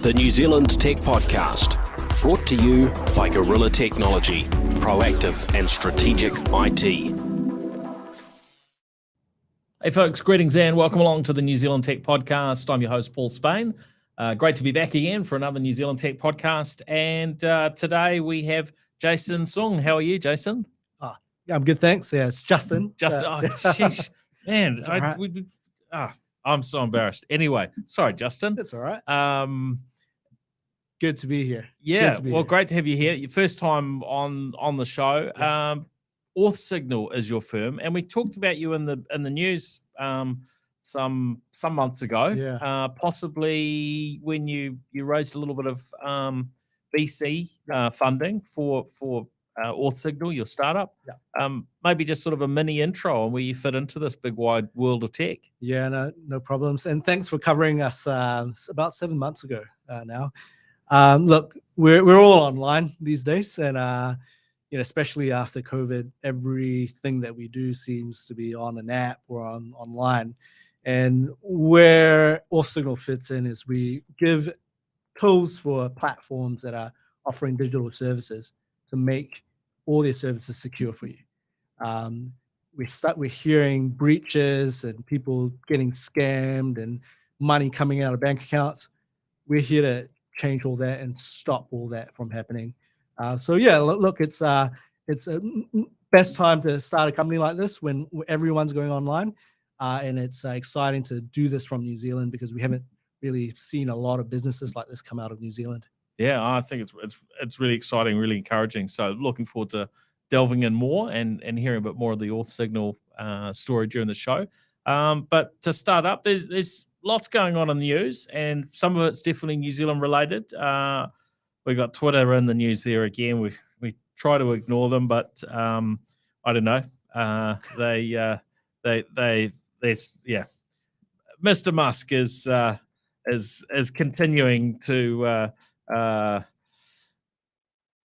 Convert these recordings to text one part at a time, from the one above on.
the New Zealand Tech Podcast, brought to you by Gorilla Technology, proactive and strategic IT. Hey folks, greetings and welcome along to the New Zealand Tech Podcast. I'm your host, Paul Spain. Great to be back again for another New Zealand Tech Podcast. And today we have Justin Soong. How are you, Jason? I'm good, thanks. Yeah, it's Justin. Sheesh. Man, right. I'm so embarrassed. Anyway, sorry, Justin. That's all right. Good to be here. Yeah, great to have you here. Your first time on the show. Yeah. Authsignal is your firm, and we talked about you in the news some months ago. Yeah. Possibly when you raised a little bit of VC funding for Authsignal, your startup. Yeah. Maybe just sort of a mini intro on where you fit into this big wide world of tech. Yeah, no problems. And thanks for covering us about 7 months ago now. Look, we're all online these days, and especially after COVID, everything that we do seems to be on an app or online. And where Authsignal fits in is we give tools for platforms that are offering digital services to make all their services secure for you. We're hearing breaches and people getting scammed and money coming out of bank accounts. We're here to change all that and stop all that from happening. Look, it's a best time to start a company like this when everyone's going online, and it's exciting to do this from New Zealand because we haven't really seen a lot of businesses like this come out of New Zealand. Yeah, I think it's really exciting, really encouraging. So looking forward to delving in more and hearing a bit more of the Authsignal story during the show. But to start up, there's lots going on in the news, and some of it's definitely New Zealand related. We got Twitter in the news there again. We try to ignore them, but I don't know. Mr. Musk is continuing to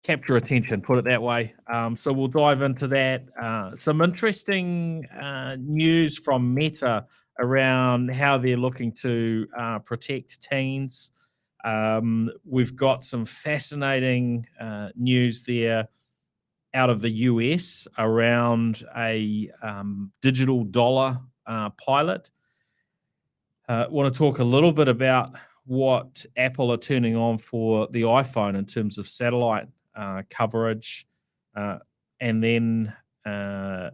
capture attention, put it that way. So we'll dive into that. Some interesting news from Meta around how they're looking to protect teens. We've got some fascinating news there out of the US around a digital dollar pilot. Want to talk a little bit about what Apple are turning on for the iPhone in terms of satellite coverage, and then a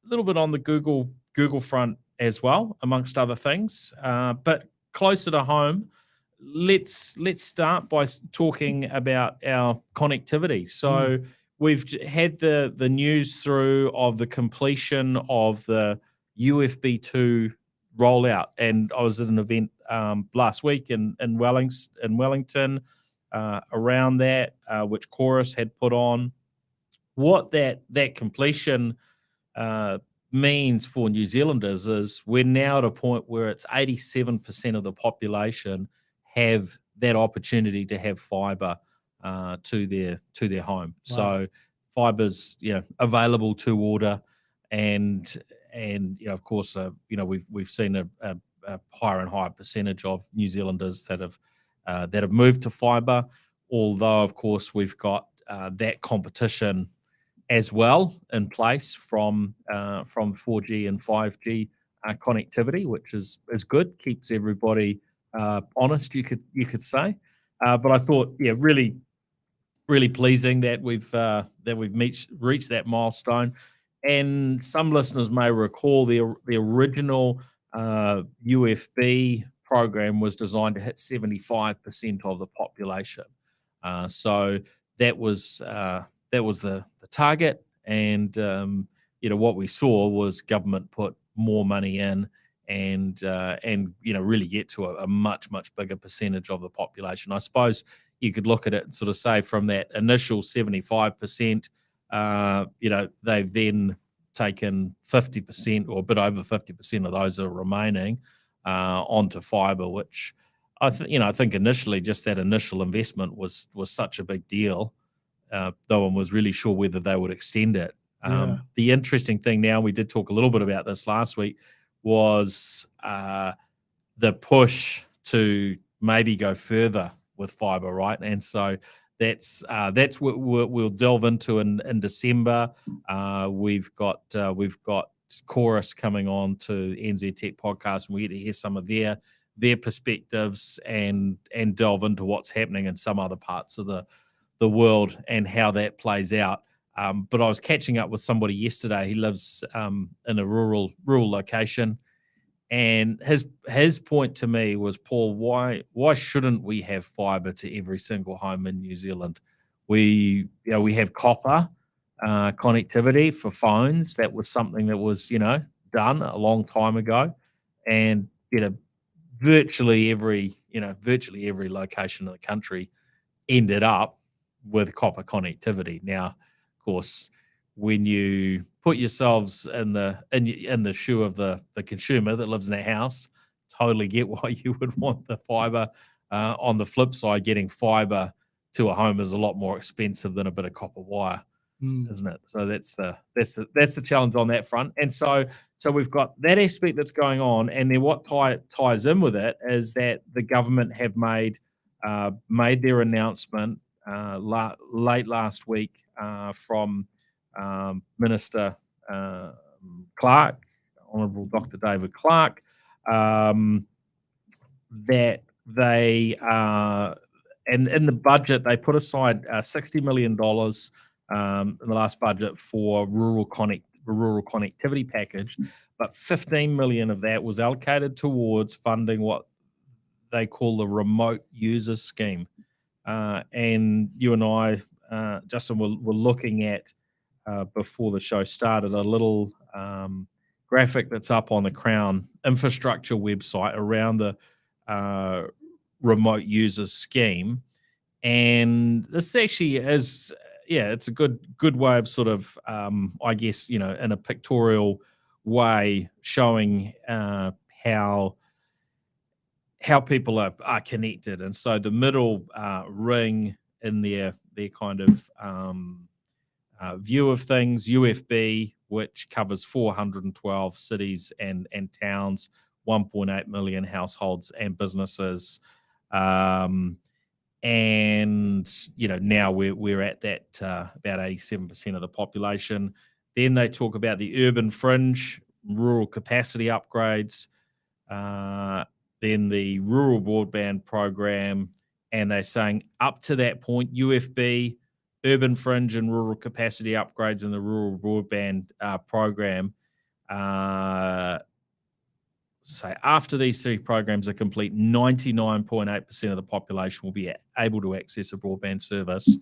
little bit on the Google front as well, amongst other things. But closer to home, let's start by talking about our connectivity. So we've had the news through of the completion of the USB 2 rollout, and I was at an event last week in Wellington around that, which Chorus had put on. What that completion means for New Zealanders is we're now at a point where it's 87% of the population have that opportunity to have fibre to their home. Wow. So fiber's available to order, and of course we've seen a higher and higher percentage of New Zealanders that have moved to fibre. Although of course we've got that competition as well in place from 4G and 5G connectivity, which is good, keeps everybody honest, you could say. But I thought, really, really pleasing that we've reached that milestone. And some listeners may recall the original UFB program was designed to hit 75% of the population. So that was the target, and what we saw was government put more money in and really get to a much bigger percentage of the population. I suppose you could look at it and sort of say from that initial 75%, they've then taken 50% or a bit over 50% of those that are remaining onto fibre, which I think initially just that initial investment was such a big deal. No one was really sure whether they would extend it. The interesting thing now, we did talk a little bit about this last week, was the push to maybe go further fiber, right? And so that's what we'll delve into in December. We've got Chorus coming on to NZ Tech Podcast, and we get to hear some of their perspectives and delve into what's happening in some other parts of the world and how that plays out. But I was catching up with somebody yesterday. He lives in a rural location, and his point to me was, Paul, why shouldn't we have fibre to every single home in New Zealand? We have copper connectivity for phones. That was something that was done a long time ago, and virtually every location in the country ended up with copper connectivity. Now, of course, when you put yourselves in the shoe of the consumer that lives in a house, totally get why you would want the fiber. On the flip side, getting fiber to a home is a lot more expensive than a bit of copper wire, isn't it? So that's the challenge on that front. And so we've got that aspect that's going on, and then what ties in with it is that the government have made their announcement late last week from Minister Clark, Honourable Dr. David Clark, that they and in the budget they put aside $60 million in the last budget for rural connectivity package, but 15 million of that was allocated towards funding what they call the remote user scheme. And you and I, Justin, were looking at before the show started a little graphic that's up on the Crown infrastructure website around the remote user scheme, and this actually is, it's a good way of sort of, I guess, in a pictorial way showing how people are connected. And so the middle ring in their kind of view of things, UFB, which covers 412 cities and towns, 1.8 million households and businesses. And now we're at that about 87% of the population. Then they talk about the urban fringe, rural capacity upgrades, then the rural broadband program, and they're saying up to that point, UFB, urban fringe and rural capacity upgrades in the rural broadband program. Say after these three programs are complete, 99.8% of the population will be able to access a broadband service.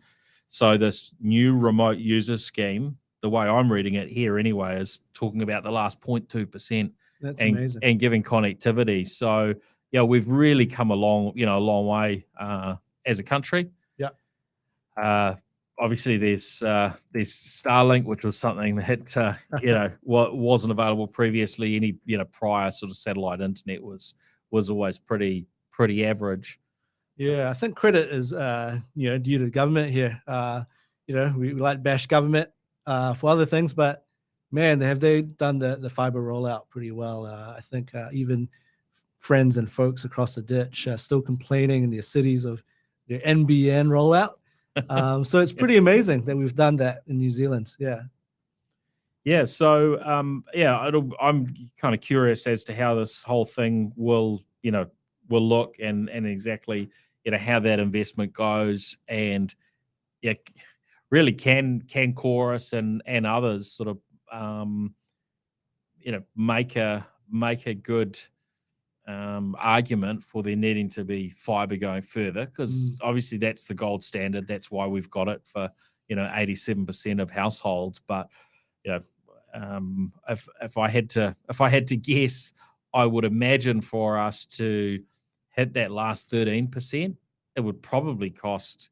So this new remote user scheme, the way I'm reading it here anyway, is talking about the last 0.2%. That's amazing. And giving connectivity. So we've really come a long way as a country. Yeah. Obviously, there's Starlink, which was something that wasn't available previously. Any prior sort of satellite internet was always pretty average. Yeah, I think credit is due to the government here. We like to bash government for other things, but man, have they done the fiber rollout pretty well. I think even friends and folks across the ditch are still complaining in their cities of their NBN rollout. So it's pretty amazing that we've done that in New Zealand. Yeah. So I'm kind of curious as to how this whole thing will look and exactly how that investment goes, and really can Chorus and others sort of make a good argument for there needing to be fiber going further, because obviously that's the gold standard. That's why we've got it for 87% of households. But if I had to guess, I would imagine for us to hit that last 13%, it would probably cost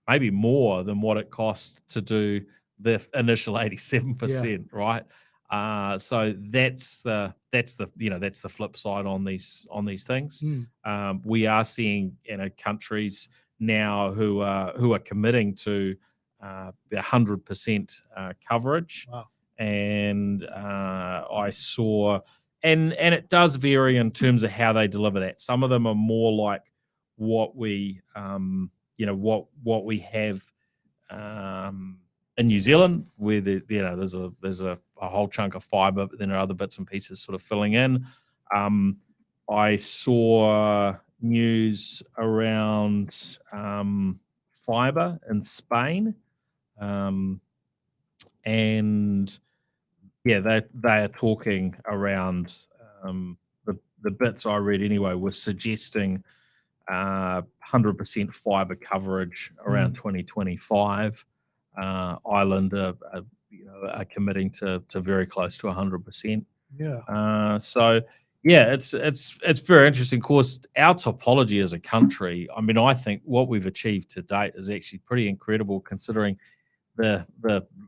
maybe more than what it cost to do the initial 87%, right? So that's the flip side on these things. We are seeing countries now who are committing to 100% coverage. Wow. And I saw, and it does vary in terms of how they deliver that. Some of them are more like what we what we have in New Zealand, where there's a whole chunk of fibre, but then there are other bits and pieces sort of filling in. I saw news around fibre in Spain, and yeah, they are talking around the bits I read anyway was suggesting 100% fibre coverage around 2025. Ireland are committing to very close to 100%. Yeah. So yeah, it's very interesting. Of course, our topology as a country, I mean, I think what we've achieved to date is actually pretty incredible, considering the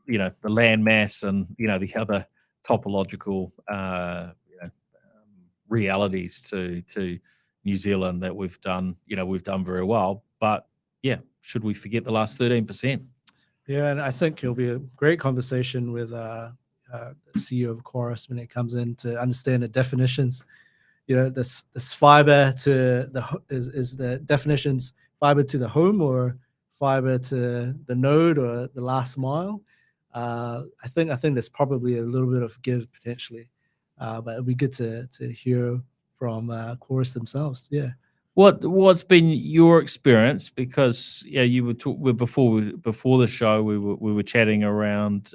the land mass and the other topological realities to New Zealand that we've done very well. But yeah, should we forget the last 13%? Yeah, and I think it'll be a great conversation with the CEO of Chorus when it comes in to understand the definitions. This fiber to is the definitions fiber to the home or fiber to the node or the last mile. I think there's probably a little bit of give potentially, but it'd be good to hear from Chorus themselves. Yeah. What's been your experience? Because you were before the show we were chatting around.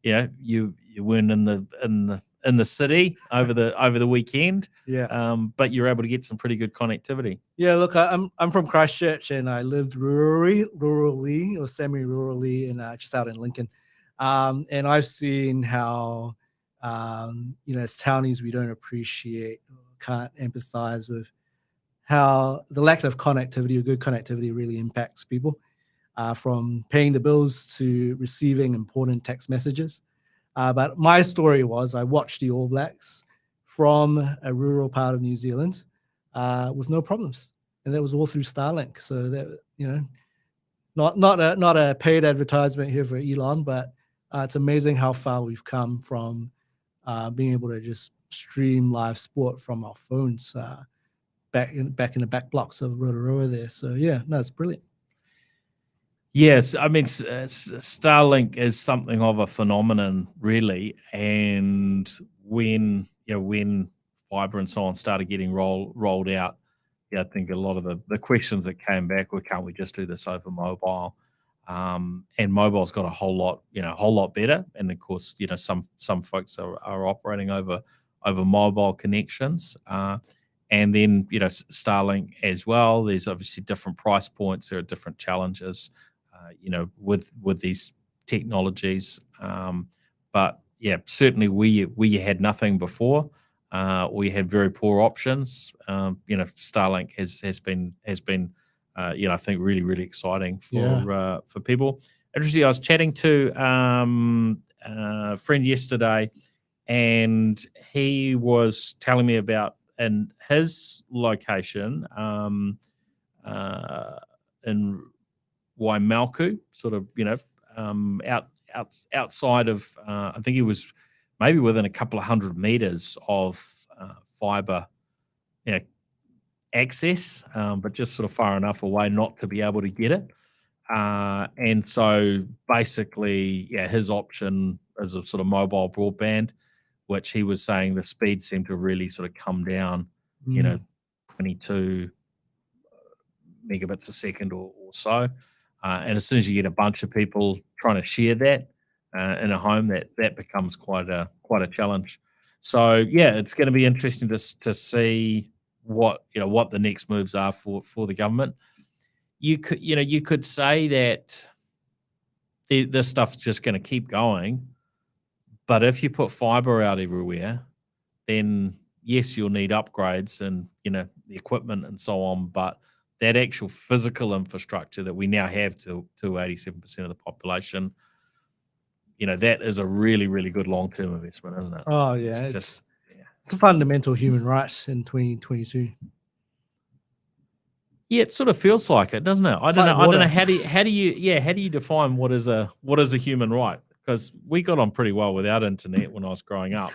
You weren't in the city over the weekend. Yeah. But you're able to get some pretty good connectivity. Yeah, look, I'm from Christchurch and I lived rurally or semi-rurally and just out in Lincoln, and I've seen how as townies we don't appreciate or can't empathize with how the lack of connectivity or good connectivity really impacts people, from paying the bills to receiving important text messages. But my story was I watched the All Blacks from a rural part of New Zealand with no problems, and that was all through Starlink. So that not a paid advertisement here for Elon, but it's amazing how far we've come from being able to just stream live sport from our phones back in the back blocks of Rotorua there. So yeah, no, it's brilliant. Yes, I mean Starlink is something of a phenomenon, really. And when fiber and so on started getting rolled out, I think a lot of the questions that came back were, can't we just do this over mobile? And mobile's got a whole lot better. And of course, some folks are operating over mobile connections. And then Starlink as well. There's obviously different price points. There are different challenges, with these technologies. But yeah, certainly we had nothing before. We had very poor options. Starlink has been I think really exciting for people. Interesting. I was chatting to a friend yesterday, and he was telling me about in his location in Waimalku, sort of outside of I think he was maybe within a couple of 100 meters of fiber access, but just sort of far enough away not to be able to get it. And so basically, his option is a sort of mobile broadband, which he was saying the speed seemed to really sort of come down, 22 megabits a second or so. And as soon as you get a bunch of people trying to share that in a home, that becomes quite a challenge. So yeah, it's going to be interesting to see what the next moves are for the government. You could say that this stuff's just going to keep going, but if you put fiber out everywhere, then yes, you'll need upgrades and the equipment and so on, but that actual physical infrastructure that we now have to 87% of the population, that is a really good long-term investment, isn't it? Oh yeah, it's a fundamental human right in 2022. Yeah, it sort of feels like it, doesn't it? I don't know. How do you define what is a human right? Because we got on pretty well without internet when I was growing up,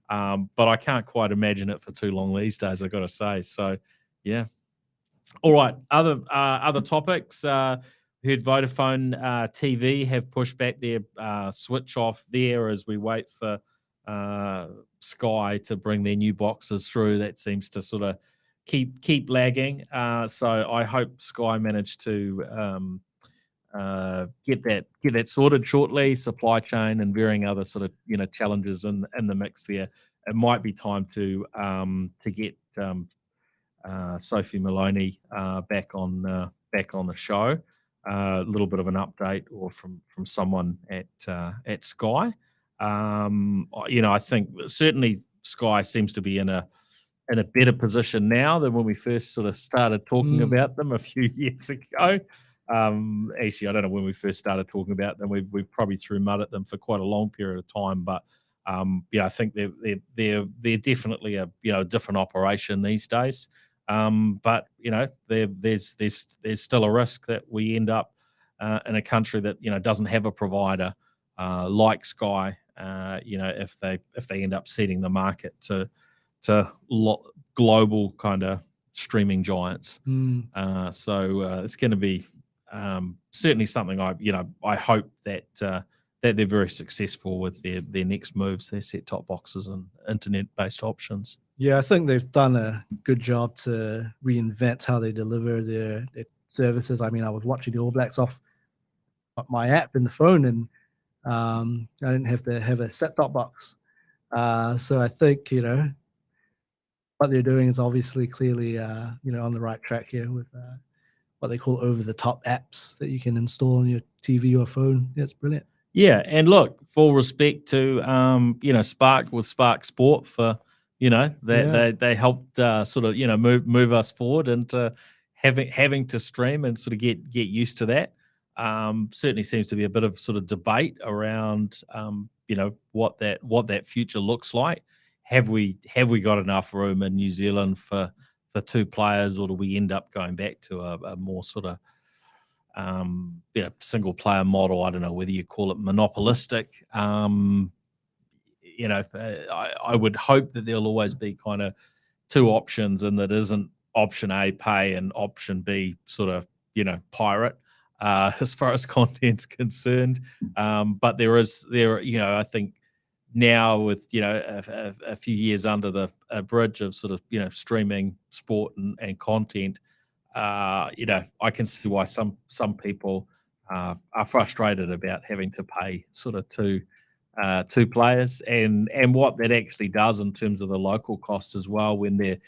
but I can't quite imagine it for too long these days, I've got to say. So, yeah. All right, other topics. Heard Vodafone TV have pushed back their switch off there as we wait for Sky to bring their new boxes through. That seems to sort of keep lagging. So I hope Sky managed to get that sorted shortly. Supply chain and varying other sort of challenges in the mix there. It might be time to get Sophie Maloney back on the show. A little bit of an update or from someone at Sky. I think certainly Sky seems to be in a better position now than when we first sort of started talking about them a few years ago. Actually, I don't know when we first started talking about them. We probably threw mud at them for quite a long period of time, but I think they're definitely a different operation these days. But there's still a risk that we end up in a country that doesn't have a provider like Sky. If they end up setting the market to global kind of streaming giants. So it's going to be certainly something I hope that they're very successful with their next moves, their set-top boxes and internet-based options. Yeah, I think they've done a good job to reinvent how they deliver their services. I mean, I was watching the All Blacks off my app in the phone, and I didn't have to have a set-top box. So I think, what they're doing is obviously clearly, on the right track here with what they call over-the-top apps that you can install on your TV or phone. Yeah, it's brilliant. Yeah, and look, full respect to Spark with Spark Sport for they helped sort of move us forward into having to stream and sort of get used to that. Certainly seems to be a bit of sort of debate around what that future looks like. Have we got enough room in New Zealand for two players, or do we end up going back to a more sort of single player model? I don't know whether you call it monopolistic. I would hope that there'll always be kind of two options, and that isn't option A pay and option B sort of pirate as far as content's concerned. But I think now with a few years under the bridge of sort of streaming sport and content, I can see why some people are frustrated about having to pay sort of two players, and what that actually does in terms of the local cost as well when they're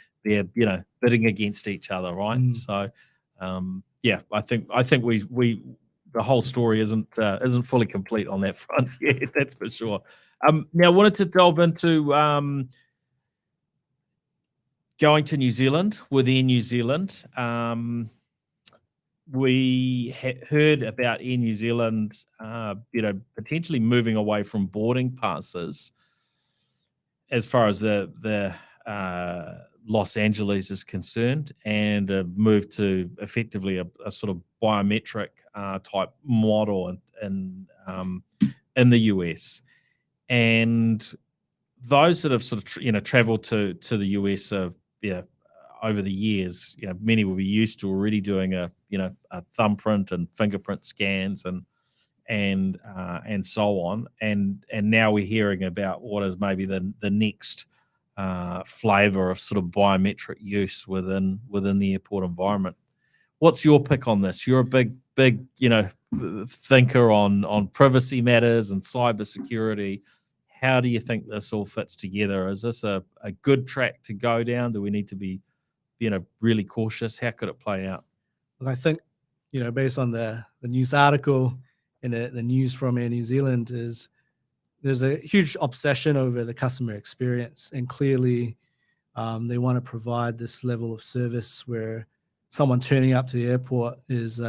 bidding against each other, right? So I think we the whole story isn't fully complete on that front yet, that's for sure. Now I wanted to delve into going to New Zealand with Air New Zealand. We heard about Air New Zealand, potentially moving away from boarding passes as far as the Los Angeles is concerned, and move to effectively a sort of biometric type model in the US. And those that have sort of traveled to the US over the years, many will be used to already doing a thumbprint and fingerprint scans and so on, and now we're hearing about what is maybe the next flavor of sort of biometric use within the airport environment. What's your pick on this? You're a big thinker on privacy matters and cybersecurity. How do you think this all fits together? Is this a good track to go down? Do we need to be really cautious? How could it play out? Well, I think, based on the news article and the news from Air New Zealand, is there's a huge obsession over the customer experience, and clearly they want to provide this level of service where someone turning up to the airport is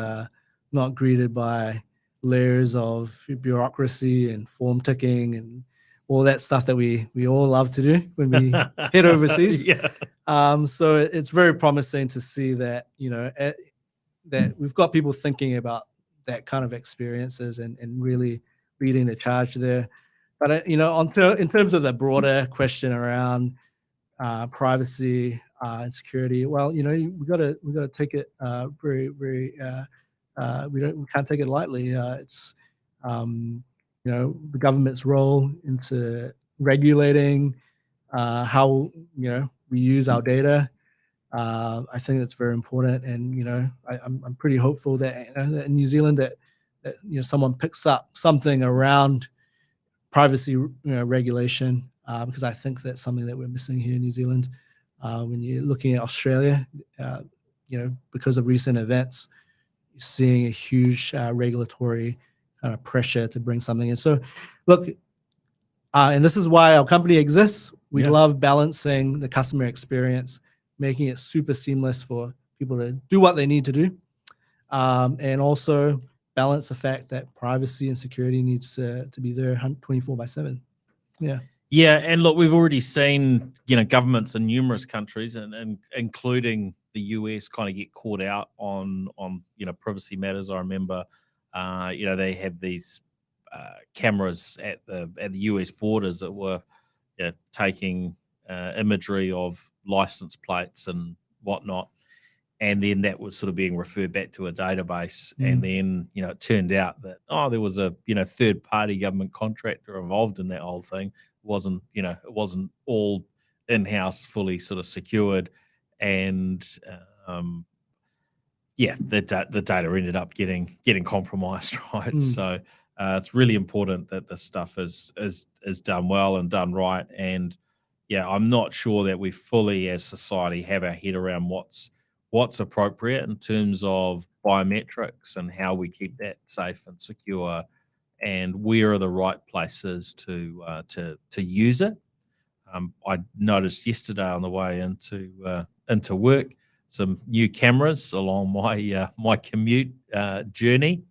not greeted by layers of bureaucracy and form ticking and all that stuff that we all love to do when we head overseas. So it's very promising to see that, that we've got people thinking about that kind of experiences and really leading the charge there. But, in terms of the broader question around privacy, and security. Well, we gotta take it very. We can't take it lightly. It's the government's role into regulating how we use our data. I think that's very important, and I'm pretty hopeful that, that in New Zealand that someone picks up something around privacy regulation, because I think that's something that we're missing here in New Zealand. When you're looking at Australia, because of recent events, you're seeing a huge regulatory kind of pressure to bring something in. So, look, and this is why our company exists. We love balancing the customer experience, making it super seamless for people to do what they need to do, and also balance the fact that privacy and security needs to be there 24/7. Yeah. Yeah, and look, we've already seen governments in numerous countries, and including the US, kind of get caught out on privacy matters. I remember, they had these cameras at the US borders that were taking imagery of license plates and whatnot, and then that was sort of being referred back to a database, and then it turned out that there was a third party government contractor involved in that whole thing. It wasn't all in-house, fully sort of secured, and the data ended up getting compromised, right? So it's really important that this stuff is done well and done right. And I'm not sure that we fully as society have our head around what's appropriate in terms of biometrics and how we keep that safe and secure, and where are the right places to use it. I noticed yesterday on the way into work some new cameras along my commute journey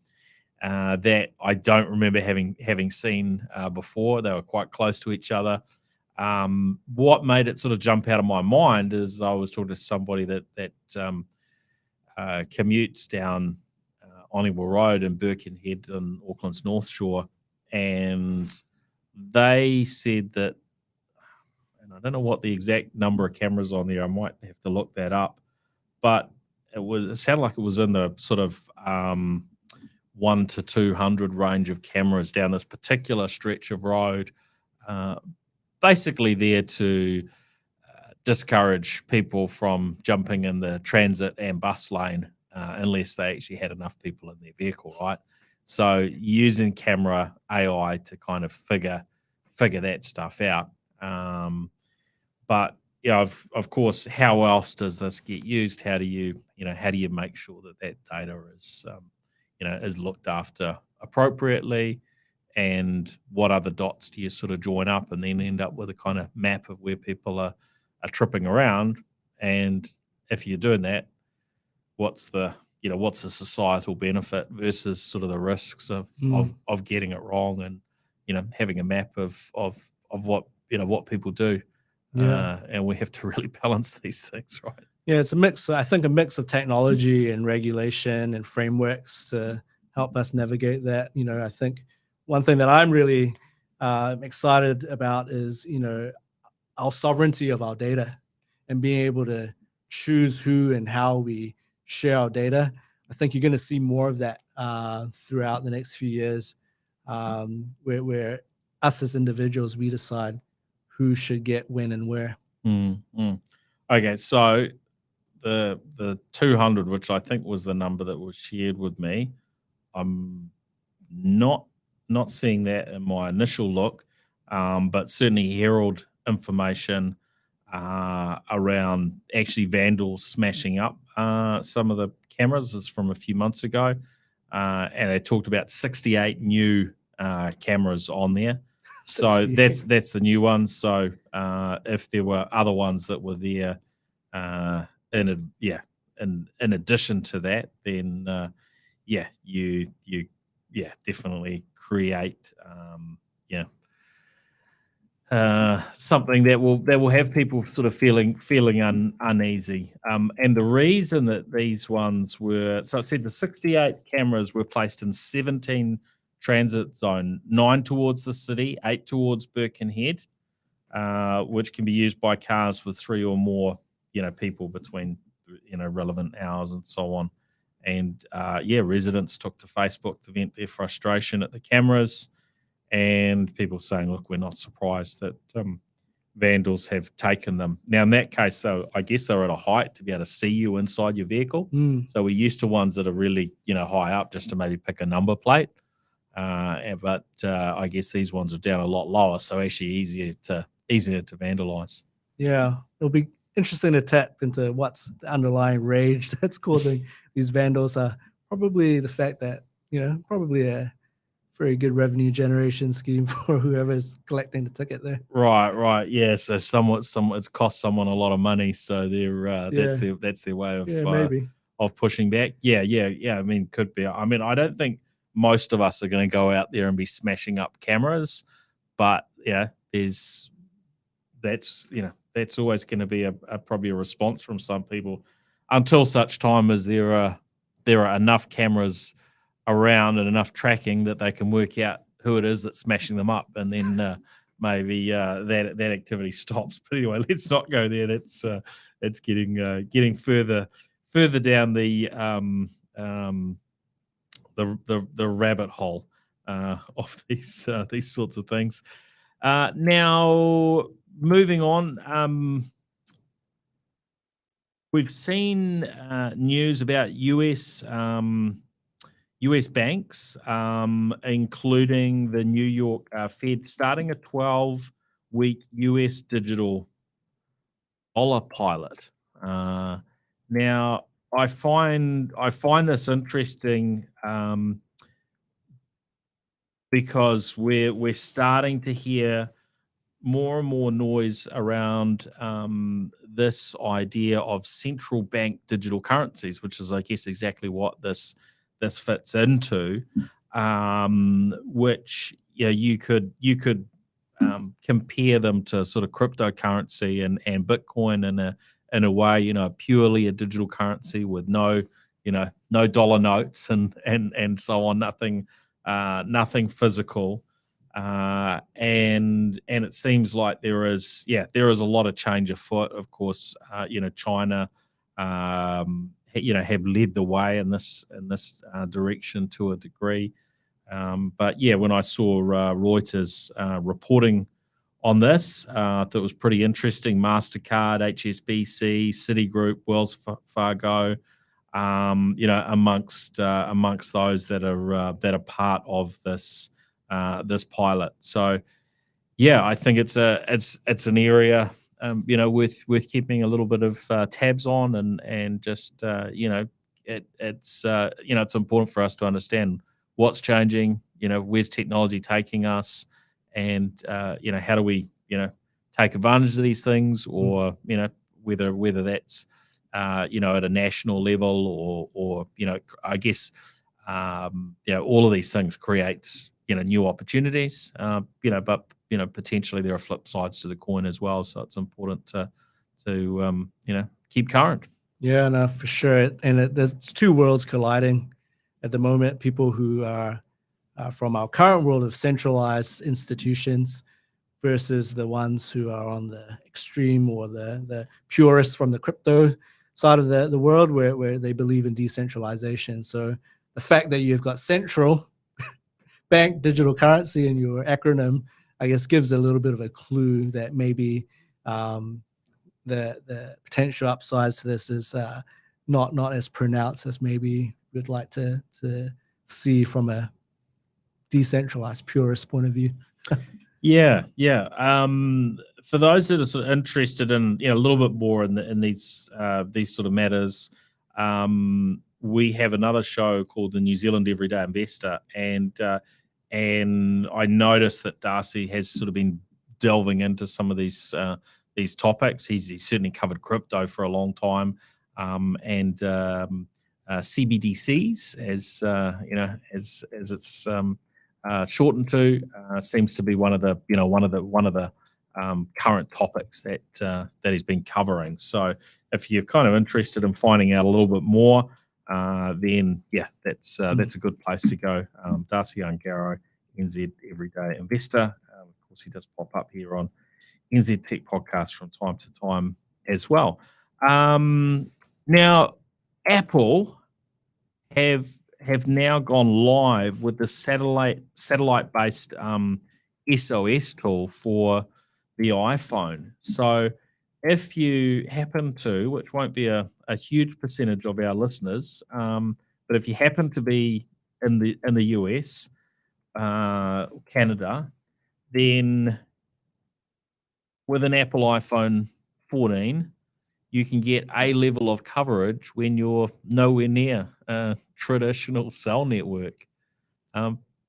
that I don't remember having seen before. They were quite close to each other. What made it sort of jump out of my mind is I was talking to somebody that commutes down Authsignal Road in Birkenhead on Auckland's North Shore, and they said that, and I don't know what the exact number of cameras on there, I might have to look that up, but it sounded like it was in the sort of 1 to 200 range of cameras down this particular stretch of road, basically there to discourage people from jumping in the transit and bus lane unless they actually had enough people in their vehicle, right? So using camera AI to kind of figure that stuff out. But of course, how else does this get used? How do you make sure that data is looked after appropriately? And what other dots do you sort of join up and then end up with a kind of map of where people are tripping around? And if you're doing that, what's the societal benefit versus sort of the risks of getting it wrong, and having a map of what people do. And we have to really balance these things, right? Yeah, it's a mix. I think a mix of technology and regulation and frameworks to help us navigate that. I think one thing that I'm really excited about is, our sovereignty of our data and being able to choose who and how we share our data. I think you're going to see more of that throughout the next few years, where us as individuals, we decide who should get when and where. Okay, so the 200, which I think was the number that was shared with me, I'm not seeing that in my initial look, but certainly Herald information around actually vandals smashing up some of the cameras is from a few months ago, and they talked about 68 new cameras on there. So that's the new ones. So if there were other ones that were there in addition to that, then you definitely create something that will have people sort of feeling uneasy. And the reason that these ones were, so it said the 68 cameras were placed in 17 transit zone, 9 towards the city, 8 towards Birkenhead, which can be used by cars with 3 or more people between relevant hours and so on. And residents took to Facebook to vent their frustration at the cameras, and people saying, look, we're not surprised that vandals have taken them. Now, in that case, though, I guess they're at a height to be able to see you inside your vehicle. So we're used to ones that are really, high up just to maybe pick a number plate. But I guess these ones are down a lot lower, so actually easier to vandalize. Yeah, it'll be interesting to tap into what's the underlying rage that's causing these vandals. Probably the fact that, probably a very good revenue generation scheme for whoever's collecting the ticket there. Right. Yeah. So it's cost someone a lot of money. So that's their way of pushing back. Yeah. I mean, could be. I mean, I don't think most of us are going to go out there and be smashing up cameras, but that's always going to be probably a response from some people until such time as there are enough cameras around and enough tracking that they can work out who it is that's smashing them up, and then maybe that activity stops. But anyway, let's not go there. That's it's getting further down the rabbit hole of these sorts of things. Now, moving on, we've seen news about US banks, including the New York Fed, starting a 12-week US digital dollar pilot. Now, I find this interesting because we're starting to hear more and more noise around this idea of central bank digital currencies, which is, I guess, exactly what this fits into. Which you could compare them to sort of cryptocurrency and Bitcoin in a way, purely a digital currency with no dollar notes and so on, nothing physical. And it seems like there is a lot of change afoot. Of course, China have led the way in this direction to a degree. But when I saw Reuters reporting on this, I thought it was pretty interesting. MasterCard, HSBC, Citigroup, Wells Fargo, amongst those that are part of this pilot. So I think it's an area worth keeping a little bit of tabs on, and just it's important for us to understand what's changing, where's technology taking us, and how do we take advantage of these things, or whether that's at a national level, or I guess all of these things create new opportunities, but potentially there are flip sides to the coin as well. So it's important to keep current. Yeah, no, for sure. And there's two worlds colliding at the moment. People who are from our current world of centralized institutions versus the ones who are on the extreme, or the purists from the crypto side of the world, where they believe in decentralization. So the fact that you've got central bank digital currency in your acronym, I guess, gives a little bit of a clue that maybe the potential upsides to this is not as pronounced as maybe we'd like to see from a decentralized purist point of view. Yeah. For those that are sort of interested in a little bit more in these sort of matters, we have another show called the New Zealand Everyday Investor, and I noticed that Darcy has sort of been delving into some of these topics. He's certainly covered crypto for a long time, and CBDCs, as it's shortened to, seems to be one of the current topics that he's been covering. So if you're kind of interested in finding out a little bit more, then that's a good place to go. Darcy Ungaro, NZ Everyday Investor. Of course, he does pop up here on NZ Tech Podcast from time to time as well. Now, Apple have now gone live with the satellite based SOS tool for the iPhone. So if you happen to, which won't be a huge percentage of our listeners, but if you happen to be in the US, Canada, then with an Apple iPhone 14, you can get a level of coverage when you're nowhere near a traditional cell network.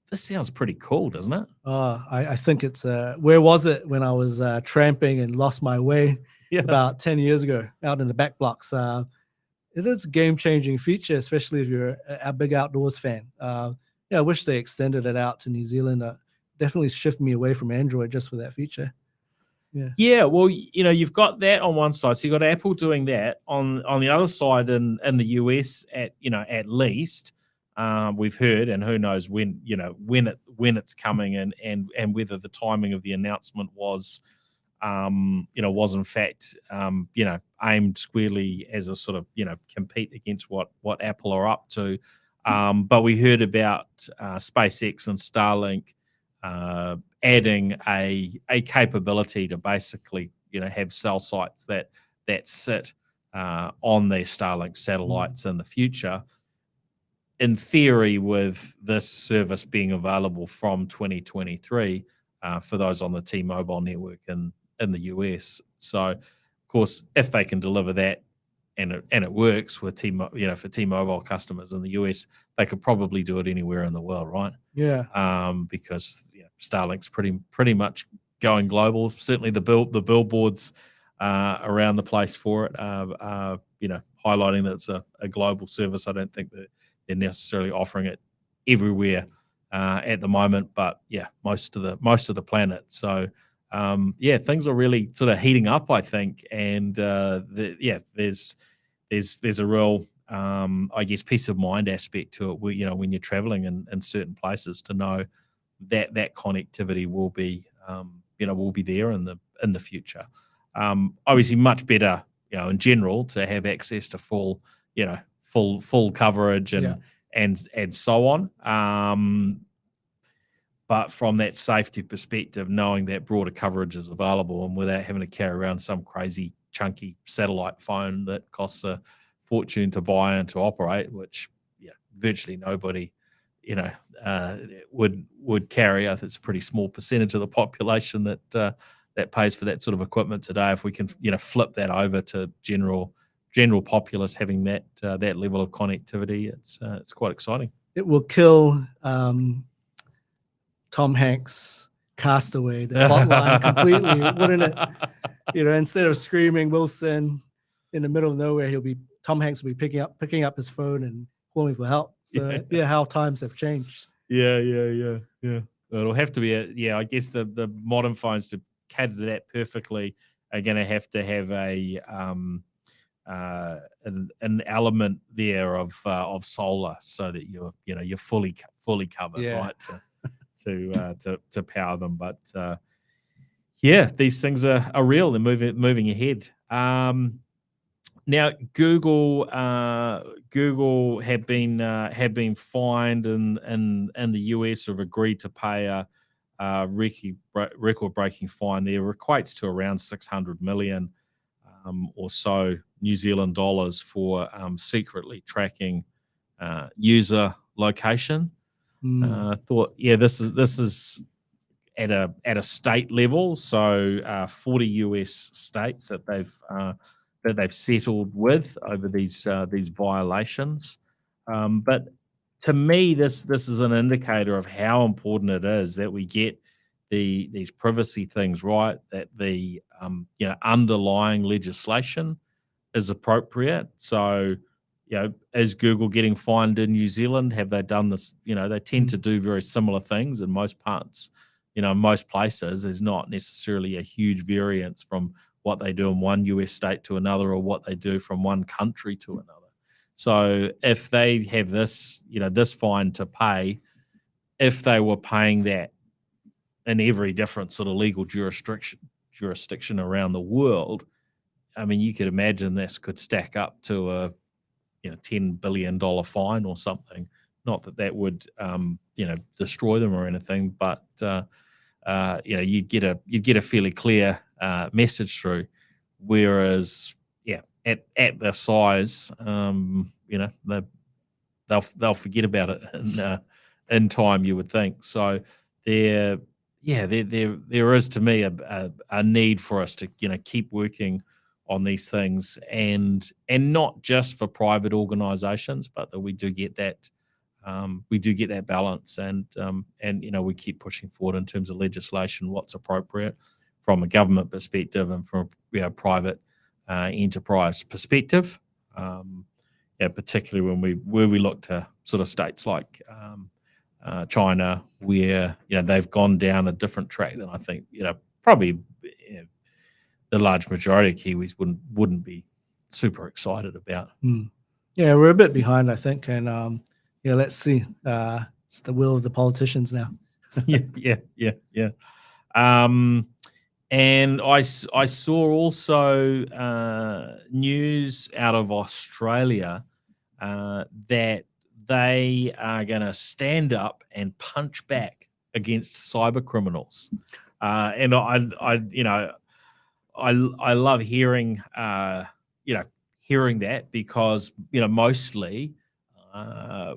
This sounds pretty cool, doesn't it? I think it's where was it when I was tramping and lost my way Yeah. about 10 years ago out in the back blocks. It is a game-changing feature, especially if you're a big outdoors fan. I wish they extended it out to New Zealand. Definitely shift me away from Android just for that feature. Yeah, well, you've got that on one side. So you've got Apple doing that. On the other side, in the US, at least, we've heard, and who knows when it's coming, and whether the timing of the announcement was in fact aimed squarely as a sort of compete against what Apple are up to. But we heard about SpaceX and Starlink adding a capability to basically have cell sites that sit on their Starlink satellites in the future. In theory, with this service being available from 2023 for those on the T-Mobile network in the US. So, of course, if they can deliver that and it works with for T-Mobile customers in the US, they could probably do it anywhere in the world, right? Yeah. Because Starlink's pretty much going global. Certainly, the billboards around the place for it are highlighting that it's a global service. I don't think that they're necessarily offering it everywhere at the moment, but most of the planet. So things are really sort of heating up, I think, and there's a real I guess peace of mind aspect to it. When you're traveling in certain places, to know that connectivity will be there in the future. Obviously, much better in general to have access to full coverage and so on. But from that safety perspective, knowing that broader coverage is available and without having to carry around some crazy chunky satellite phone that costs a fortune to buy and to operate, which virtually nobody would carry. I think it's a pretty small percentage of the population that pays for that sort of equipment today. If we can flip that over to general populace having that level of connectivity, it's quite exciting. It will kill Tom Hanks' Castaway, the plotline completely, wouldn't it? Instead of screaming Wilson in the middle of nowhere, Tom Hanks will be picking up his phone and calling for help. So how times have changed. Yeah. It'll have to be I guess the modern phones to cater to that perfectly are going to have an element there of solar, so that you're fully covered, right? To power them, but these things are real. They're moving ahead. Now, Google have been fined in the US, or have agreed to pay a record-breaking fine. There equates to around 600 million or so New Zealand dollars for secretly tracking user location. Thought, this is at a state level, so 40 US states that they've settled with over these violations. But to me, this is an indicator of how important it is that we get these privacy things right, that the underlying legislation is appropriate. So, is Google getting fined in New Zealand? Have they done this? They tend to do very similar things in most parts. Most places, there's not necessarily a huge variance from what they do in one US state to another, or what they do from one country to another. So if they have this, this fine to pay, if they were paying that in every different sort of legal jurisdiction around the world, I mean, you could imagine this could stack up to a $10 billion fine or something. Not that that would destroy them or anything, but you'd get a fairly clear message through. Whereas, at the size, they'll forget about it in time, you would think. So there is, to me, a need for us to keep working on these things, and not just for private organisations, but that we do get that balance, and we keep pushing forward in terms of legislation, what's appropriate from a government perspective and from a private enterprise perspective. Particularly when we look to sort of states like China, where they've gone down a different track than I think probably the large majority of Kiwis wouldn't be super excited about. Yeah, we're a bit behind, I think, and let's see. It's the will of the politicians now. Yeah. And I saw also news out of Australia that they are going to stand up and punch back against cyber criminals, and I love hearing that, because mostly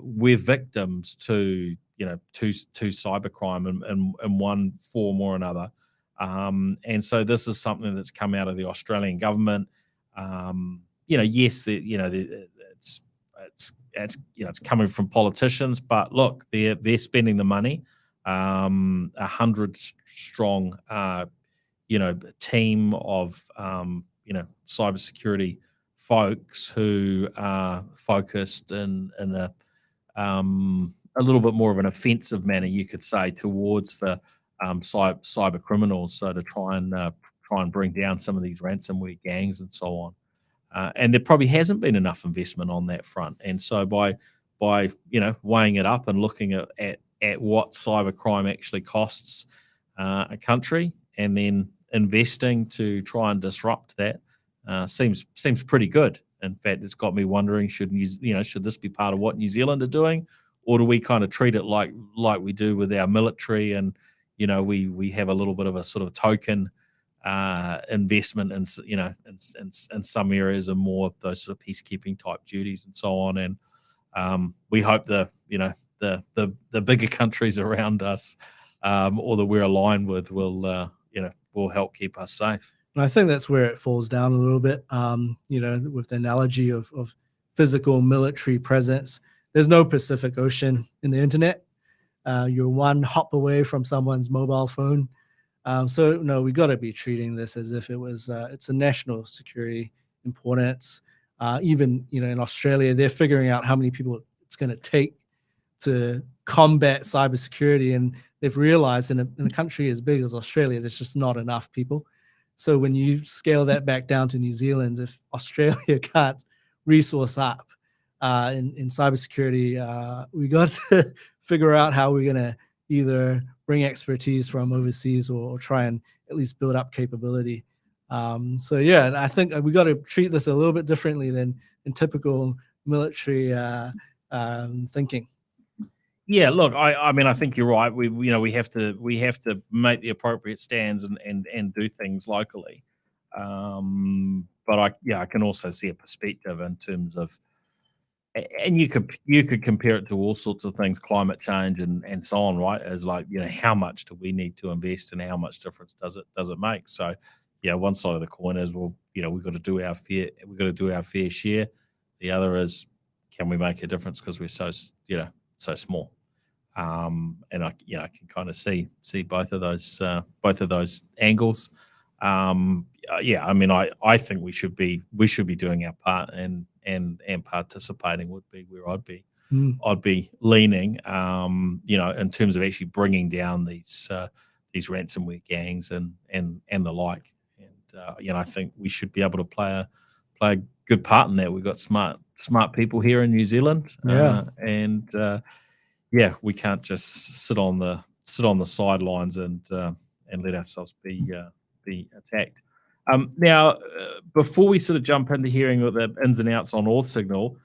we're victims to cybercrime in one form or another, and so this is something that's come out of the Australian government. Yes, it's coming from politicians, but look, they're spending the money. 100 strong team of cybersecurity folks who are focused in a little bit more of an offensive manner, you could say, towards the cyber criminals, so to try and bring down some of these ransomware gangs and so on. And there probably hasn't been enough investment on that front, and so by weighing it up and looking at what cybercrime actually costs a country, and then investing to try and disrupt that, seems pretty good. In fact, it's got me wondering, should this be part of what New Zealand are doing, or do we kind of treat it like we do with our military, and we have a little bit of a sort of token investment in some areas, and more of those sort of peacekeeping type duties and so on. And we hope the bigger countries around us, or that we're aligned with, will help keep us safe. And I think that's where it falls down a little bit. With the analogy of physical military presence, there's no Pacific Ocean in the internet. You're one hop away from someone's mobile phone. So no, we got to be treating this as if it's a national security importance. Even in Australia, they're figuring out how many people it's going to take to combat cybersecurity, and they've realized in a country as big as Australia, there's just not enough people. So when you scale that back down to New Zealand, if Australia can't resource up in cybersecurity, we got to figure out how we're going to either bring expertise from overseas or try and at least build up capability. I think we got to treat this a little bit differently than in typical military thinking. Yeah, look, I mean, I think you're right. We have to make the appropriate stands and do things locally. But I can also see a perspective in terms of, and you could compare it to all sorts of things, climate change and so on, right? As like, how much do we need to invest, and how much difference does it make? So, one side of the coin is, well, we've got to do our fair share. The other is, can we make a difference because we're so small? And I can kind of see both of those angles. I mean, I think we should be doing our part, and participating would be where I'd be leaning, in terms of actually bringing down these ransomware gangs and the like. And I think we should be able to play a good part in that. We've got smart people here in New Zealand, we can't just sit on the sidelines and let ourselves be attacked. Now, before we sort of jump into hearing the ins and outs on Authsignal,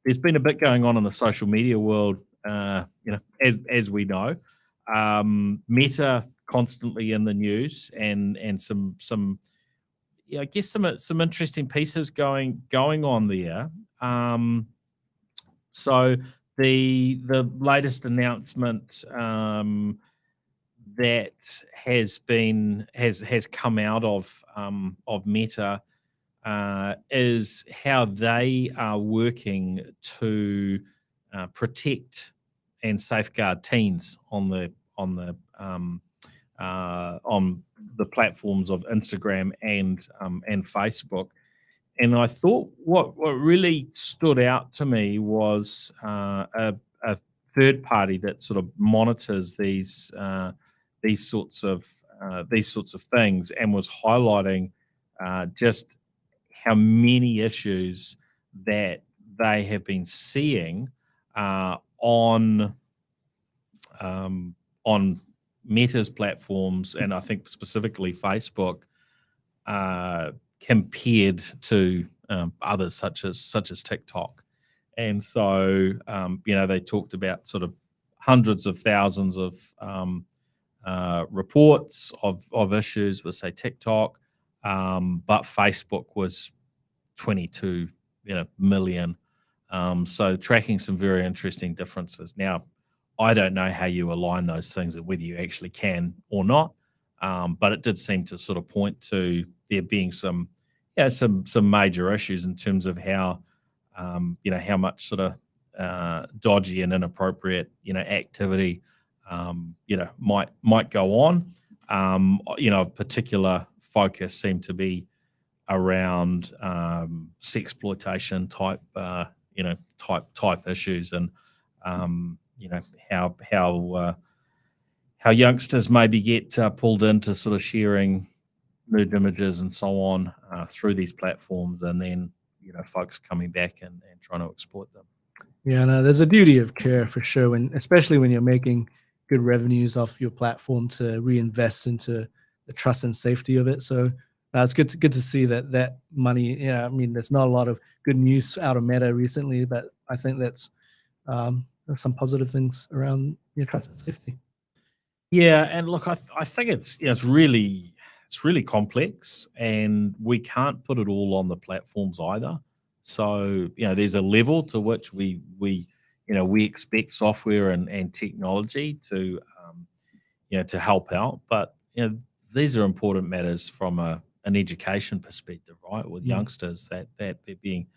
there's been a bit going on in the social media world, as we know. Meta constantly in the news, and some I guess some interesting pieces going on there. So the latest announcement that has come out of Meta is how they are working to protect and safeguard teens on the platforms of Instagram and Facebook. And I thought what really stood out to me was a third party that sort of monitors these sorts of things, and was highlighting just how many issues that they have been seeing on Meta's platforms, and I think specifically Facebook, compared to others such as TikTok. And so they talked about sort of hundreds of thousands of reports of issues with, say, TikTok, but Facebook was 22 million. So tracking some very interesting differences. Now, I don't know how you align those things and whether you actually can or not, but it did seem to sort of point to there being some major issues in terms of how how much sort of dodgy and inappropriate activity might go on. Of particular focus seemed to be around sexploitation type issues, and how youngsters maybe get pulled into sort of sharing nude images and so on through these platforms, and then folks coming back and trying to exploit them. Yeah, no, there's a duty of care for sure, and especially when you're making good revenues off your platform, to reinvest into the trust and safety of it. So it's good to see that money. I mean, there's not a lot of good news out of Meta recently, but I think that's there's some positive things around trust and safety. Yeah, and look, I think it's really complex, and we can't put it all on the platforms either. So there's a level to which we expect software and technology to to help out, but these are important matters from an education perspective, right? With youngsters, that they're being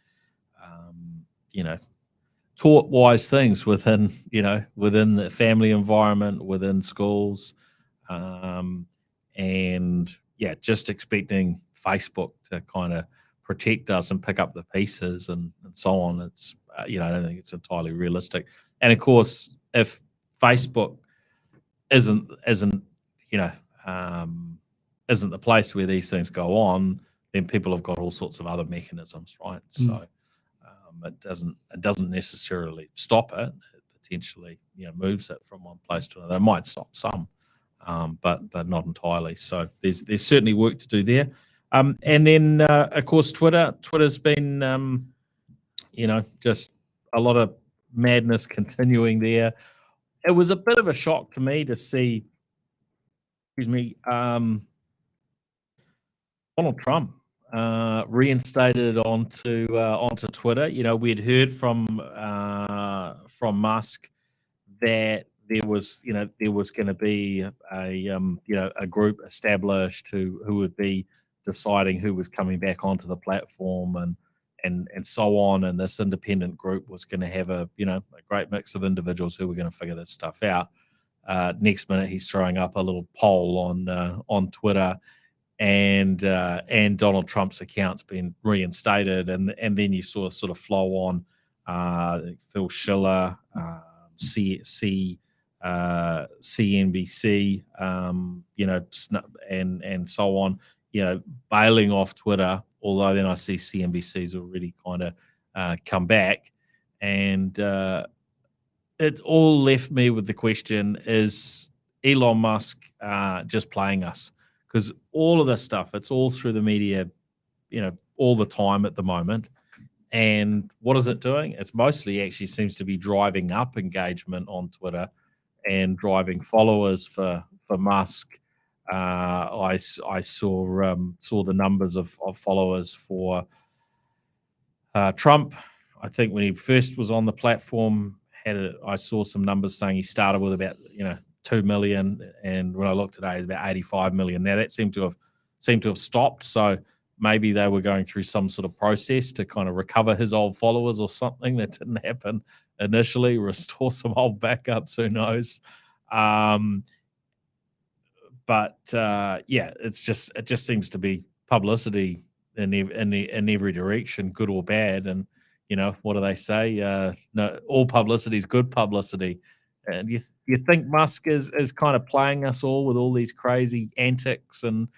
taught wise things within the family environment, within schools, and just expecting Facebook to kind of protect us and pick up the pieces and so on. It's I don't think it's entirely realistic. And of course, if Facebook isn't the place where these things go on, then people have got all sorts of other mechanisms, right? So it doesn't necessarily stop it. It potentially moves it from one place to another. It might stop some, but not entirely. So there's certainly work to do there. And then of course Twitter's been just a lot of madness continuing there. It was a bit of a shock to me to see, Donald Trump reinstated onto Twitter. We'd heard from Musk that there was going to be a group established who would be deciding who was coming back onto the platform and so on, and this independent group was going to have a great mix of individuals who were going to figure this stuff out. Next minute, he's throwing up a little poll on Twitter, and Donald Trump's account's been reinstated, and then you saw sort of flow on Phil Schiller, CNBC, and so on, bailing off Twitter. Although then I see CNBC's already kind of come back, and it all left me with the question: is Elon Musk just playing us? because all of this stuff, it's all through the media, all the time at the moment. And what is it doing? It's mostly actually seems to be driving up engagement on Twitter and driving followers for Musk. I saw the numbers of followers for Trump. I think when he first was on the platform, I saw some numbers saying he started with about 2 million, and when I looked today, it's about 85 million. Now that seemed to have stopped. So maybe they were going through some sort of process to kind of recover his old followers or something that didn't happen initially, restore some old backups, who knows. But it just seems to be publicity in every direction, good or bad. And what do they say? No, all publicity is good publicity. And you think Musk is kind of playing us all with all these crazy antics and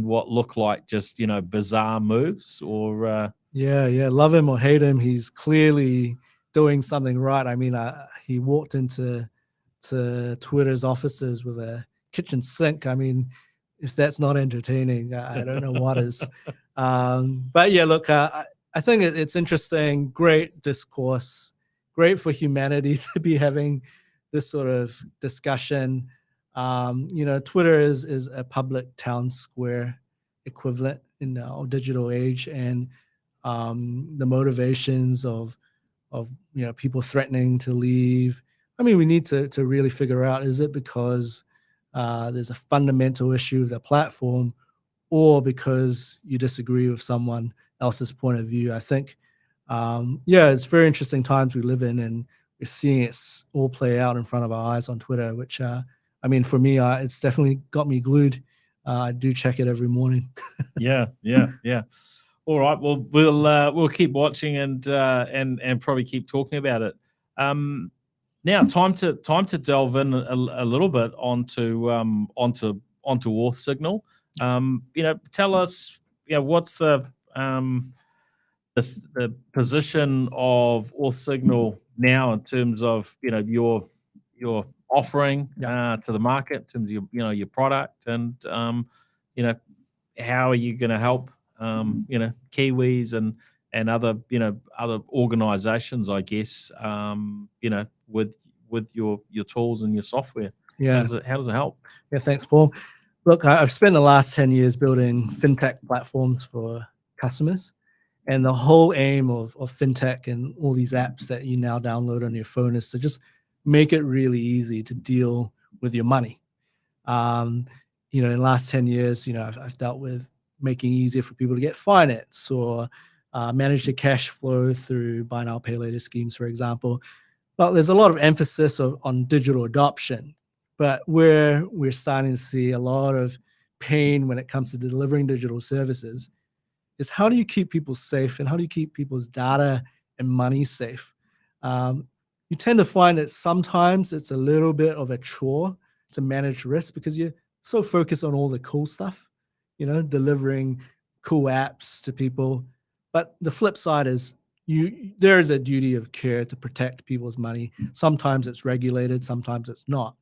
what look like just bizarre moves? Or Yeah, love him or hate him, he's clearly doing something right. I mean, he walked into Twitter's offices with a kitchen sink. I mean, if that's not entertaining, I don't know what is. But yeah, look, I think it's interesting, great discourse, great for humanity to be having this sort of discussion. Twitter is a public town square equivalent in our digital age, and the motivations of people threatening to leave. I mean, we need to really figure out, is it because there's a fundamental issue with the platform, or because you disagree with someone else's point of view? I think, it's very interesting times we live in, and we're seeing it all play out in front of our eyes on Twitter, which, for me, it's definitely got me glued. I do check it every morning. Yeah. All right. Well, we'll keep watching and probably keep talking about it. Now, time to delve in a little bit onto Authsignal. Tell us, what's the position of Authsignal now in terms of your offering to the market, in terms of your product, and how are you going to help Kiwis and other other organizations, I guess, with your tools and your software. Yeah. How does it help? Yeah, thanks, Paul. Look, I've spent the last 10 years building fintech platforms for customers, and the whole aim of fintech and all these apps that you now download on your phone is to just make it really easy to deal with your money. In the last 10 years, I've dealt with making it easier for people to get finance, or manage their cash flow through buy now, pay later schemes, for example. But there's a lot of emphasis on digital adoption. But where we're starting to see a lot of pain when it comes to delivering digital services is, how do you keep people safe, and how do you keep people's data and money safe? You tend to find that sometimes it's a little bit of a chore to manage risk, because you're so focused on all the cool stuff, delivering cool apps to people. But the flip side is, there is a duty of care to protect people's money. Sometimes it's regulated, sometimes it's not.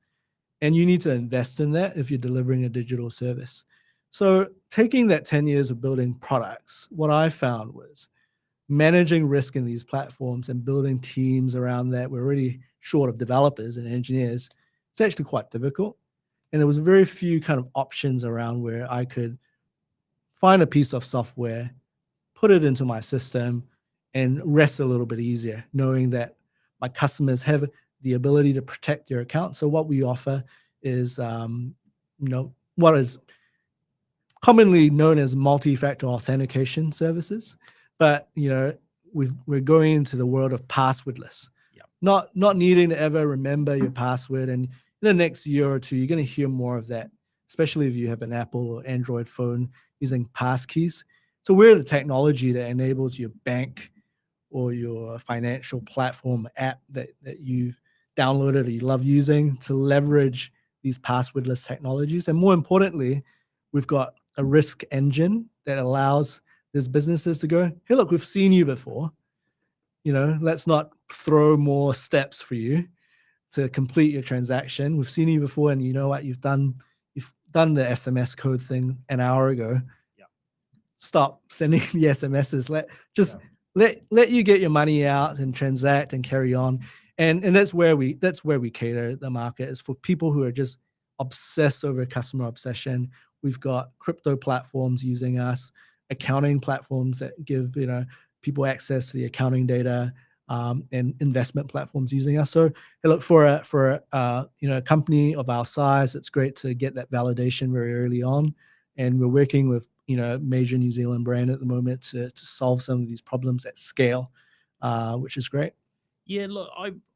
And you need to invest in that if you're delivering a digital service. So taking that 10 years of building products, what I found was managing risk in these platforms and building teams around that. We're already short of developers and engineers. It's actually quite difficult. And there was very few kind of options around where I could find a piece of software, put it into my system, and rest a little bit easier, knowing that my customers have the ability to protect their account. So what we offer is, what is commonly known as multi-factor authentication services. But, we're going into the world of passwordless. Not needing to ever remember your password. And in the next year or two, you're going to hear more of that, especially if you have an Apple or Android phone using passkeys. So we're the technology that enables your bank or your financial platform app that you've downloaded or you love using to leverage these passwordless technologies. And more importantly, we've got a risk engine that allows these businesses to go, hey, look, we've seen you before. Let's not throw more steps for you to complete your transaction. We've seen you before, and you know what you've done. done the SMS code thing an hour ago. Yeah. Stop sending the SMSs. Let you get your money out and transact and carry on. And that's where we cater the market, is for people who are just obsessed over customer obsession. We've got crypto platforms using us, accounting platforms that give people access to the accounting data, and investment platforms using us. So hey, look, for a company of our size, it's great to get that validation very early on. And we're working with major New Zealand brand at the moment to solve some of these problems at scale, which is great. Yeah, look,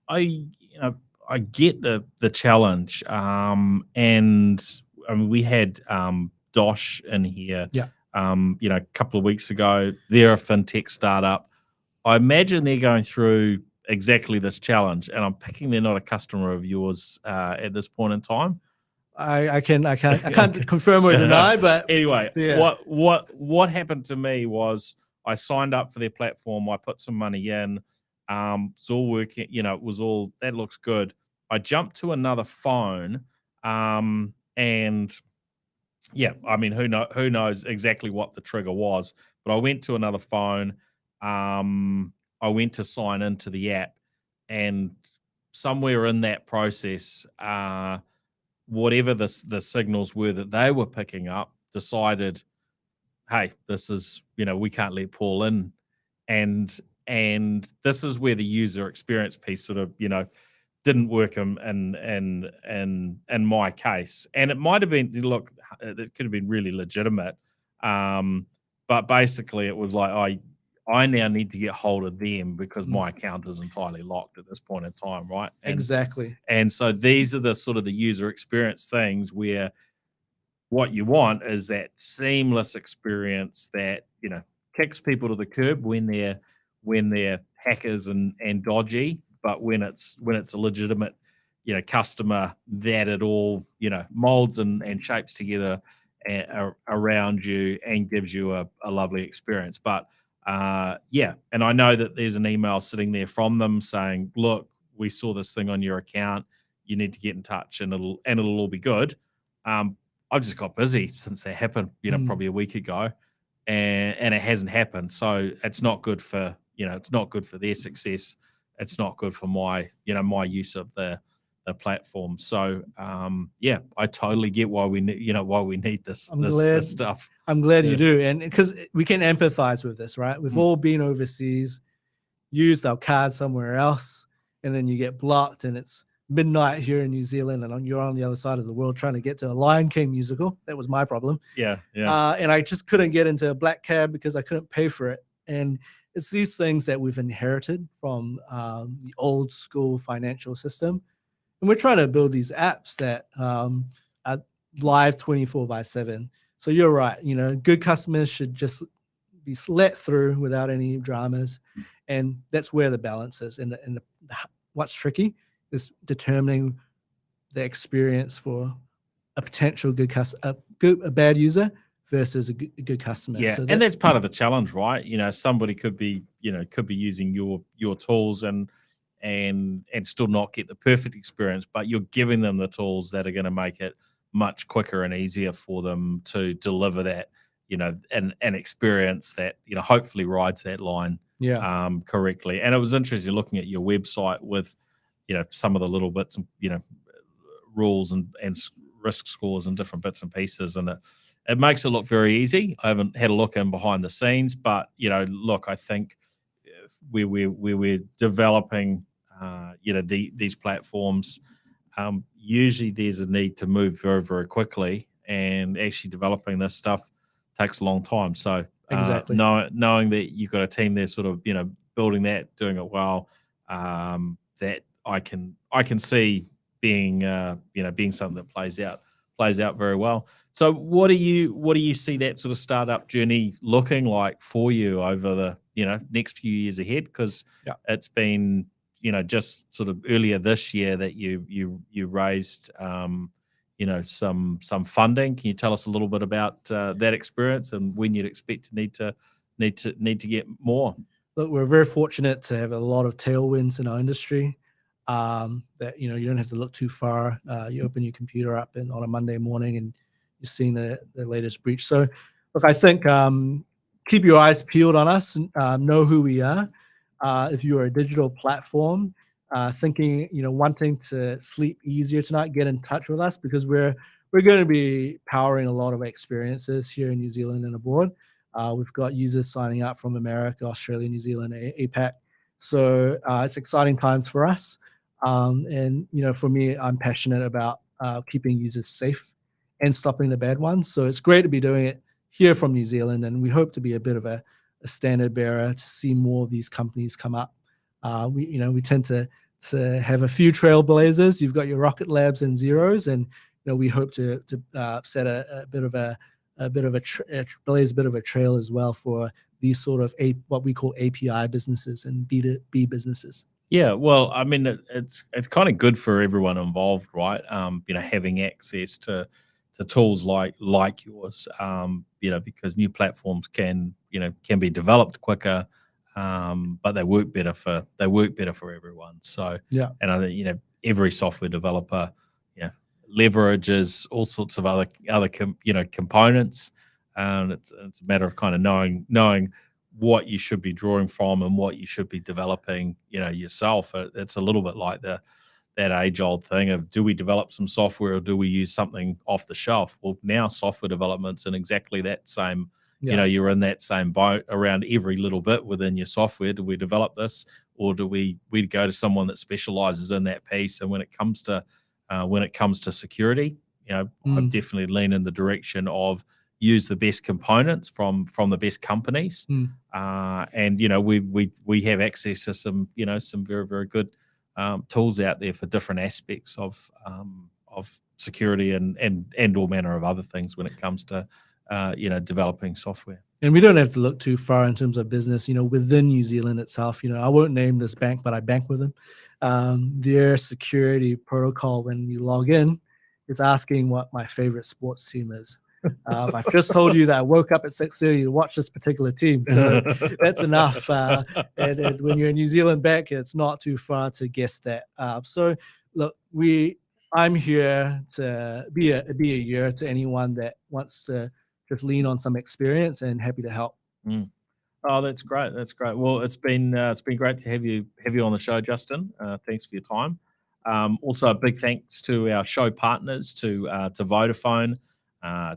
I get the challenge, and I mean we had Dosh in here, Yeah. A couple of weeks ago. They're a fintech startup. I imagine they're going through exactly this challenge, and I'm picking they're not a customer of yours at this point in time. I can't confirm or deny, but anyway, yeah. what happened to me was I signed up for their platform. I put some money in. It's all working. It was all that looks good. I jumped to another phone, and yeah, I mean, who knows exactly what the trigger was, but I went to another phone. I went to sign into the app, and somewhere in that process, whatever the signals were that they were picking up, decided, hey, this is, we can't let Paul in. And this is where the user experience piece sort of, didn't work in my case. And it might have been, look, it could have been really legitimate. But basically it was like, I now need to get hold of them because my account is entirely locked at this point in time, right? Exactly. And so these are the sort of the user experience things where what you want is that seamless experience that, kicks people to the curb when they're hackers and dodgy, but when it's a legitimate, customer, that it all, molds and shapes together around you and gives you a lovely experience. But yeah, and I know that there's an email sitting there from them saying, look, we saw this thing on your account. You need to get in touch, and it'll all be good. I just got busy since that happened, probably a week ago, and it hasn't happened. So it's not good for it's not good for their success. It's not good for my my use of the platform. So yeah, I totally get why we need this this stuff. I'm glad you do, and because we can empathize with this, right? We've all been overseas, used our card somewhere else, and then you get blocked, and it's midnight here in New Zealand, and you're on the other side of the world trying to get to a Lion King musical. That was my problem. Yeah. And I just couldn't get into a black cab because I couldn't pay for it. And it's these things that we've inherited from the old school financial system. And we're trying to build these apps that are live 24/7. So you're right. Good customers should just be let through without any dramas. And that's where the balance is. And what's tricky is determining the experience for a potential a bad user versus a good customer. Yeah, So and that's part of the challenge, right? Somebody could be using your tools and still not get the perfect experience, but you're giving them the tools that are going to make it much quicker and easier for them to deliver that, an experience that hopefully rides that line correctly. And it was interesting looking at your website with some of the little bits, rules and risk scores and different bits and pieces, and it makes it look very easy. I haven't had a look in behind the scenes, but look, I think we're developing these platforms. Usually there's a need to move very, very quickly, and actually developing this stuff takes a long time. So exactly, knowing that you've got a team there sort of building that, doing it well, that I can see being being something that plays out very well. So what do you see that sort of startup journey looking like for you over the next few years ahead? Because it's been just sort of earlier this year that you raised some funding. Can you tell us a little bit about that experience and when you'd expect to need to get more? Look, we're very fortunate to have a lot of tailwinds in our industry. That you don't have to look too far. You open your computer up on a Monday morning and you're seeing the latest breach. So, look, I think keep your eyes peeled on us. Know who we are. If you're a digital platform, thinking, wanting to sleep easier tonight, get in touch with us, because we're going to be powering a lot of experiences here in New Zealand and abroad. We've got users signing up from America, Australia, New Zealand, APAC. So it's exciting times for us. And for me, I'm passionate about keeping users safe and stopping the bad ones. So it's great to be doing it here from New Zealand, and we hope to be a bit of a standard bearer to see more of these companies come up. We tend to have a few trailblazers. You've got your Rocket Labs and Zeros, and we hope to set a bit of a blaze a bit of a trail as well for these sort of what we call API businesses and B2B businesses. Yeah, well, I mean, it's kind of good for everyone involved, right? Having access to tools like yours, because new platforms can be developed quicker, but they work better for everyone. So yeah, and I think every software developer leverages all sorts of other components, and it's a matter of kind of knowing what you should be drawing from and what you should be developing yourself. It's a little bit like that age-old thing of, do we develop some software or do we use something off the shelf? Well, now software development's in exactly that same, you're in that same boat around every little bit within your software. Do we develop this, or do we go to someone that specializes in that piece? And when it comes to security, I've definitely leaned in the direction of use the best components from the best companies. And we have access to some very, very good tools out there for different aspects of security and all manner of other things when it comes to developing software. And we don't have to look too far in terms of business. Within New Zealand itself, I won't name this bank, but I bank with them. Their security protocol when you log in is asking what my favorite sports team is. I've just told you that I woke up at 6:30 to watch this particular team, so that's enough. And when you're a New Zealand bank, it's not too far to guess that. So look, I'm here to be a ear to anyone that wants to just lean on some experience, and happy to help. Oh, that's great. That's great. Well, it's been great to have you on the show, Justin. Thanks for your time. Also, a big thanks to our show partners, to Vodafone,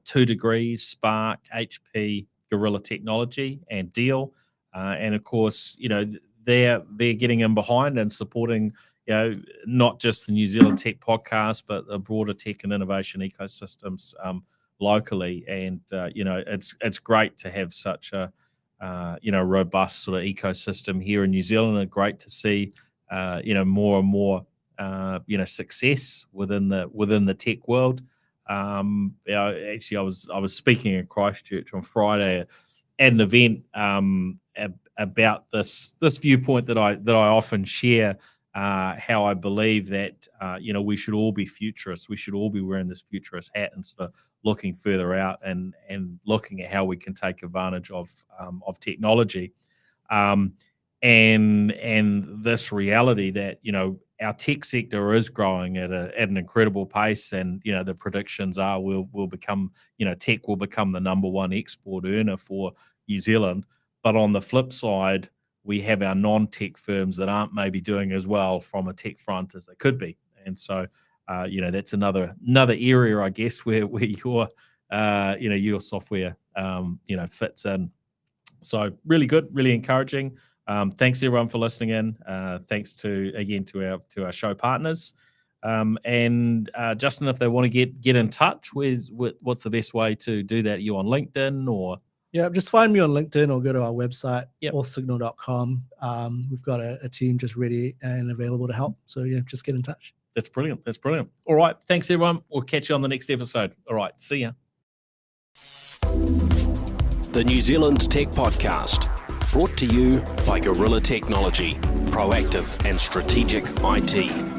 2 Degrees, Spark, HP, Gorilla Technology, and Deal. And of course, they're getting in behind and supporting, not just the New Zealand Tech Podcast, but the broader tech and innovation ecosystems locally. And it's great to have such a robust sort of ecosystem here in New Zealand, and great to see more and more success within the tech world. Actually, I was speaking in Christchurch on Friday at an event about this viewpoint that I often share. How I believe that we should all be futurists. We should all be wearing this futurist hat and sort of looking further out and looking at how we can take advantage of technology, and this reality that our tech sector is growing at an incredible pace, and the predictions are we'll become tech will become the number one export earner for New Zealand. But on the flip side, we have our non-tech firms that aren't maybe doing as well from a tech front as they could be, and so that's another area, I guess, where your your software fits in. So really good, really encouraging. Thanks everyone for listening in. Thanks to our show partners. And Justin, if they want to get in touch, what's the best way to do that? Are you on LinkedIn or? Yeah, just find me on LinkedIn or go to our website, authsignal.com. We've got a team just ready and available to help. So just get in touch. That's brilliant. That's brilliant. All right. Thanks, everyone. We'll catch you on the next episode. All right. See ya. The New Zealand Tech Podcast, brought to you by Gorilla Technology, proactive and strategic IT.